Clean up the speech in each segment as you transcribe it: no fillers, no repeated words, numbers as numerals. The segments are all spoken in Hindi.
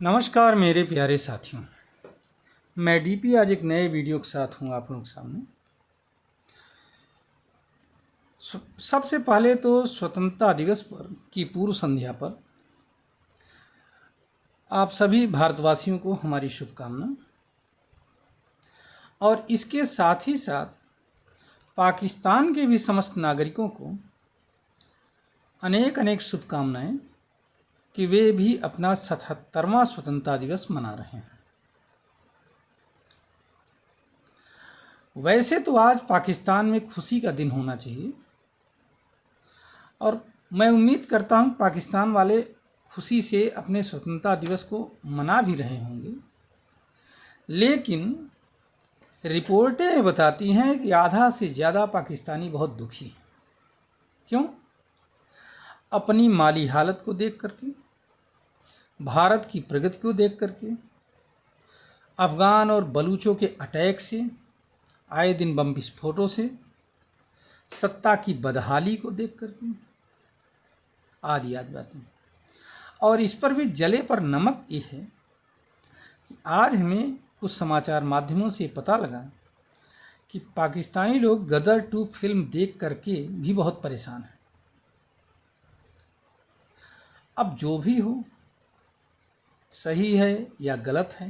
नमस्कार मेरे प्यारे साथियों। मैं डीपी आज एक नए वीडियो के साथ हूँ आप लोगों के सामने। सबसे पहले तो स्वतंत्रता दिवस पर की पूर्व संध्या पर आप सभी भारतवासियों को हमारी शुभकामना, और इसके साथ ही साथ पाकिस्तान के भी समस्त नागरिकों को अनेक अनेक शुभकामनाएं कि वे भी अपना 77वां स्वतंत्रता दिवस मना रहे हैं। वैसे तो आज पाकिस्तान में खुशी का दिन होना चाहिए और मैं उम्मीद करता हूं पाकिस्तान वाले खुशी से अपने स्वतंत्रता दिवस को मना भी रहे होंगे, लेकिन रिपोर्टें बताती हैं कि आधा से ज़्यादा पाकिस्तानी बहुत दुखी हैं। क्यों? अपनी माली हालत को देख करके, भारत की प्रगति को देख करके, अफ़गान और बलूचों के अटैक से, आए दिन बम विस्फोटों से, सत्ता की बदहाली को देख करके, आदि आदि बातें। और इस पर भी जले पर नमक ये है कि आज हमें कुछ समाचार माध्यमों से पता लगा कि पाकिस्तानी लोग गदर 2 फिल्म देख करके भी बहुत परेशान हैं। अब जो भी हो, सही है या गलत है,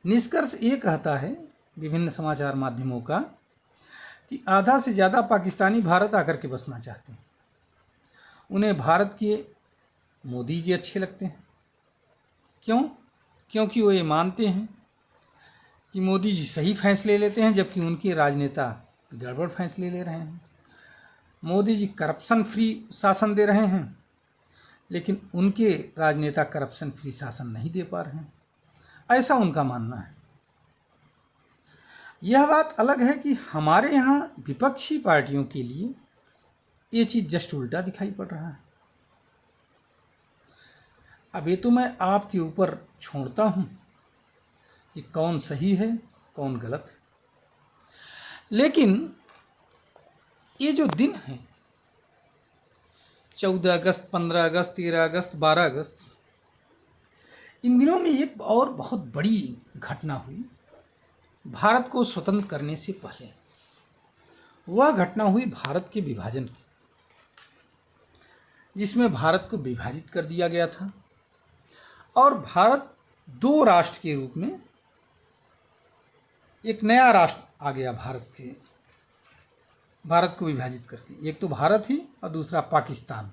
निष्कर्ष ये कहता है विभिन्न समाचार माध्यमों का कि आधा से ज़्यादा पाकिस्तानी भारत आकर के बसना चाहते हैं। उन्हें भारत के मोदी जी अच्छे लगते हैं। क्यों? क्योंकि वो ये मानते हैं कि मोदी जी सही फैसले लेते हैं, जबकि उनके राजनेता गड़बड़ फैसले ले रहे हैं। मोदी जी करप्शन फ्री शासन दे रहे हैं, लेकिन उनके राजनेता करप्शन फ्री शासन नहीं दे पा रहे हैं, ऐसा उनका मानना है। यह बात अलग है कि हमारे यहाँ विपक्षी पार्टियों के लिए ये चीज़ जस्ट उल्टा दिखाई पड़ रहा है। अब ये तो मैं आपके ऊपर छोड़ता हूँ कि कौन सही है कौन गलत है, लेकिन ये जो दिन है 14 अगस्त, 15 अगस्त, 13 अगस्त, 12 अगस्त, इन दिनों में एक और बहुत बड़ी घटना हुई भारत को स्वतंत्र करने से पहले। वह घटना हुई भारत के विभाजन की, जिसमें भारत को विभाजित कर दिया गया था और भारत 2 राष्ट्र के रूप में एक नया राष्ट्र आ गया भारत को विभाजित करके। एक तो भारत ही और दूसरा पाकिस्तान।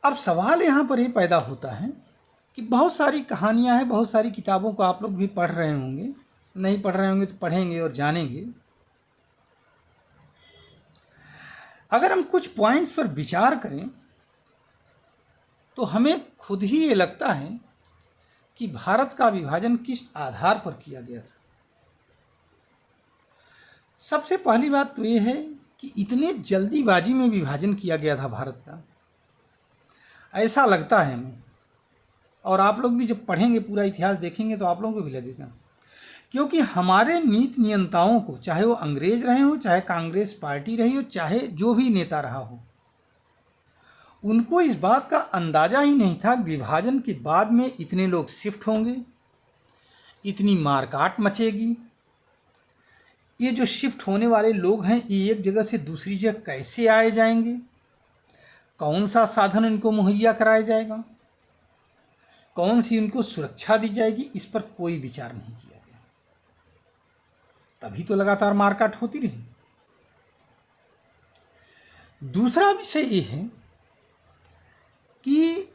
अब सवाल यहाँ पर ये पैदा होता है कि बहुत सारी कहानियाँ हैं, बहुत सारी किताबों को आप लोग भी पढ़ रहे होंगे, नहीं पढ़ रहे होंगे तो पढ़ेंगे और जानेंगे। अगर हम कुछ पॉइंट्स पर विचार करें तो हमें खुद ही ये लगता है कि भारत का विभाजन किस आधार पर किया गया था। सबसे पहली बात तो ये है कि इतने जल्दीबाजी में विभाजन किया गया था भारत का, ऐसा लगता है हमें। और आप लोग भी जब पढ़ेंगे, पूरा इतिहास देखेंगे तो आप लोगों को भी लगेगा, क्योंकि हमारे नीति नियंताओं को, चाहे वो अंग्रेज रहे हो, चाहे कांग्रेस पार्टी रही हो, चाहे जो भी नेता रहा हो, उनको इस बात का अंदाज़ा ही नहीं था विभाजन के बाद में इतने लोग शिफ्ट होंगे, इतनी मारकाट मचेगी। ये जो शिफ्ट होने वाले लोग हैं, ये एक जगह से दूसरी जगह कैसे आए जाएंगे, कौन सा साधन इनको मुहैया कराया जाएगा, कौन सी इनको सुरक्षा दी जाएगी, इस पर कोई विचार नहीं किया गया। तभी तो लगातार मारकाट होती रही। दूसरा विषय ये है कि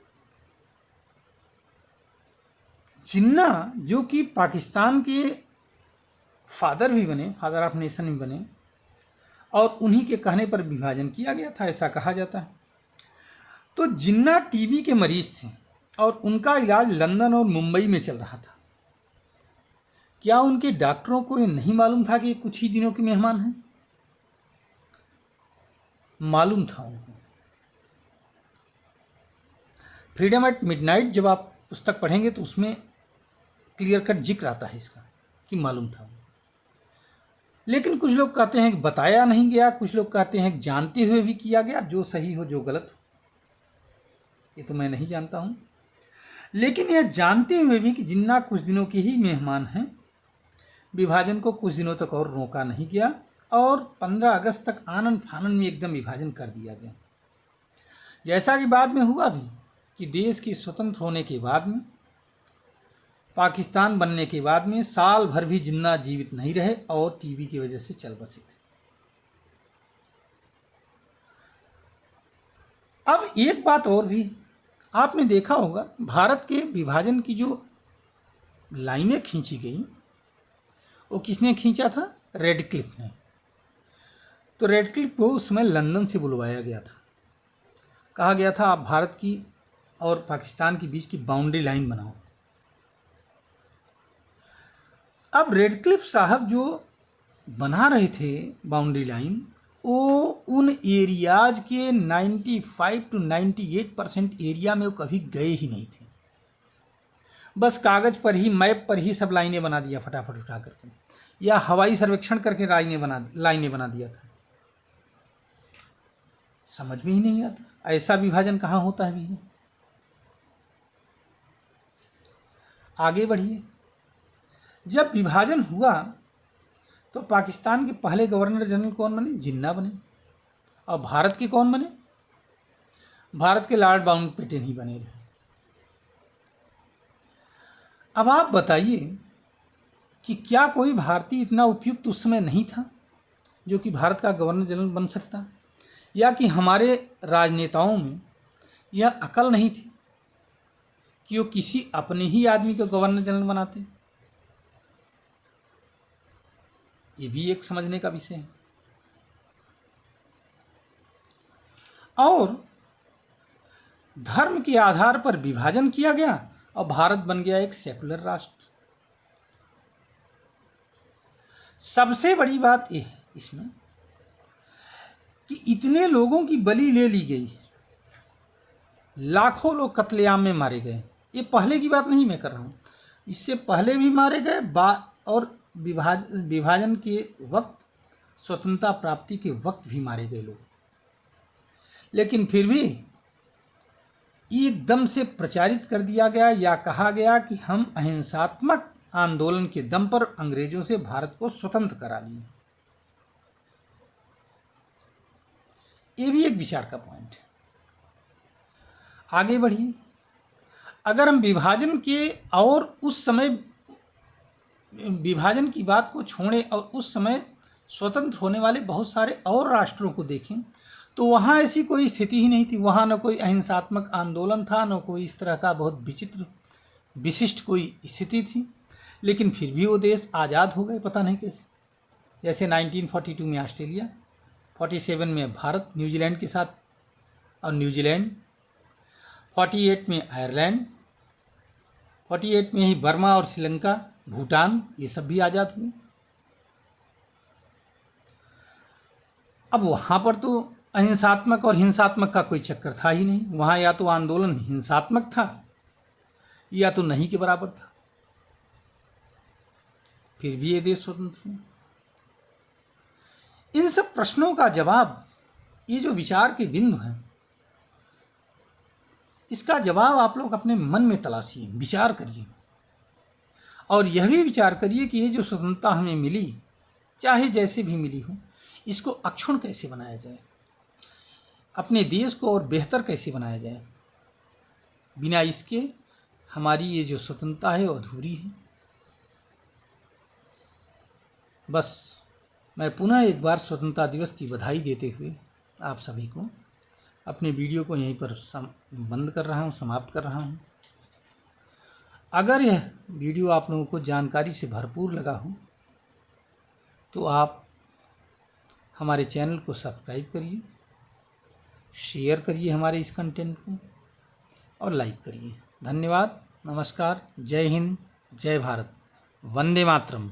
जिन्ना, जो कि पाकिस्तान के फादर भी बने, फादर ऑफ नेशन भी बने, और उन्हीं के कहने पर विभाजन किया गया था, ऐसा कहा जाता है। तो जिन्ना टीबी के मरीज थे और उनका इलाज लंदन और मुंबई में चल रहा था। क्या उनके डॉक्टरों को ये नहीं मालूम था कि ये कुछ ही दिनों के मेहमान हैं? मालूम था उनको। फ्रीडम एट मिडनाइट जब आप पुस्तक पढ़ेंगे तो उसमें क्लियर कट जिक्र आता है इसका कि मालूम था। लेकिन कुछ लोग कहते हैं कि बताया नहीं गया, कुछ लोग कहते हैं कि जानते हुए भी किया गया। जो सही हो जो गलत हो ये तो मैं नहीं जानता हूँ, लेकिन यह जानते हुए भी कि जिन्ना कुछ दिनों के ही मेहमान हैं, विभाजन को कुछ दिनों तक और रोका नहीं गया और 15 अगस्त तक आनन फानन में एकदम विभाजन कर दिया गया। जैसा कि बाद में हुआ भी कि देश के स्वतंत्र होने के बाद में, पाकिस्तान बनने के बाद में साल भर भी जिन्ना जीवित नहीं रहे और टीबी की वजह से चल बसे थे। अब एक बात और भी आपने देखा होगा, भारत के विभाजन की जो लाइनें खींची गई वो किसने खींचा था? रेडक्लिफ ने। तो रेडक्लिफ को उस समय लंदन से बुलवाया गया था। कहा गया था आप भारत की और पाकिस्तान के बीच की बाउंड्री लाइन बनाओ। अब रेडक्लिफ साहब जो बना रहे थे बाउंड्री लाइन, वो उन एरियाज के 95 to 98% एरिया में वो कभी गए ही नहीं थे। बस कागज़ पर ही, मैप पर ही सब लाइनें बना दिया फटाफट उठा करके, या हवाई सर्वेक्षण करके लाइनें बना दिया था। समझ में ही नहीं आता ऐसा विभाजन कहाँ होता है भैया। आगे बढ़िए। जब विभाजन हुआ तो पाकिस्तान के पहले गवर्नर जनरल कौन बने? जिन्ना बने। और भारत के कौन बने? भारत के लॉर्ड माउंटबेटन ही बने रहे। अब आप बताइए कि क्या कोई भारतीय इतना उपयुक्त उस समय नहीं था जो कि भारत का गवर्नर जनरल बन सकता, या कि हमारे राजनेताओं में यह अकल नहीं थी कि वो किसी अपने ही आदमी को गवर्नर जनरल बनाते? ये भी एक समझने का विषय है। और धर्म के आधार पर विभाजन किया गया और भारत बन गया एक सेकुलर राष्ट्र। सबसे बड़ी बात यह है इसमें कि इतने लोगों की बलि ले ली गई, लाखों लोग कत्लेआम में मारे गए। ये पहले की बात नहीं मैं कर रहा हूँ, इससे पहले भी मारे गए और विभाजन के वक्त, स्वतंत्रता प्राप्ति के वक्त भी मारे गए लोग। लेकिन फिर भी एकदम से प्रचारित कर दिया गया या कहा गया कि हम अहिंसात्मक आंदोलन के दम पर अंग्रेजों से भारत को स्वतंत्र करा लिए। ये भी एक विचार का पॉइंट है। आगे बढ़िए। अगर हम विभाजन के और उस समय विभाजन की बात को छोड़ें और उस समय स्वतंत्र होने वाले बहुत सारे और राष्ट्रों को देखें तो वहाँ ऐसी कोई स्थिति ही नहीं थी। वहाँ न कोई अहिंसात्मक आंदोलन था, न कोई इस तरह का बहुत विचित्र विशिष्ट कोई स्थिति थी। लेकिन फिर भी वो देश आज़ाद हो गए, पता नहीं कैसे। जैसे 1942 में ऑस्ट्रेलिया, 47 में भारत न्यूजीलैंड के साथ और न्यूजीलैंड, 48 में आयरलैंड, 48 में ही बर्मा और श्रीलंका, भूटान, ये सब भी आज़ाद हुए। अब वहाँ पर तो अहिंसात्मक और हिंसात्मक का कोई चक्कर था ही नहीं। वहाँ या तो आंदोलन हिंसात्मक था या तो नहीं के बराबर था। फिर भी ये देश स्वतंत्र हुए। इन सब प्रश्नों का जवाब, ये जो विचार के बिंदु हैं, इसका जवाब आप लोग अपने मन में तलाशिए, विचार करिए और यह भी विचार करिए कि ये जो स्वतंत्रता हमें मिली, चाहे जैसे भी मिली हो, इसको अक्षुण्ण कैसे बनाया जाए, अपने देश को और बेहतर कैसे बनाया जाए। बिना इसके हमारी ये जो स्वतंत्रता है वो अधूरी है। बस मैं पुनः एक बार स्वतंत्रता दिवस की बधाई देते हुए आप सभी को अपने वीडियो को यहीं पर बंद कर रहा हूँ, समाप्त कर रहा हूँ। अगर यह वीडियो आप लोगों को जानकारी से भरपूर लगा हो तो आप हमारे चैनल को सब्सक्राइब करिए, शेयर करिए हमारे इस कंटेंट को और लाइक करिए। धन्यवाद, नमस्कार, जय हिंद, जय भारत, वंदे मातरम।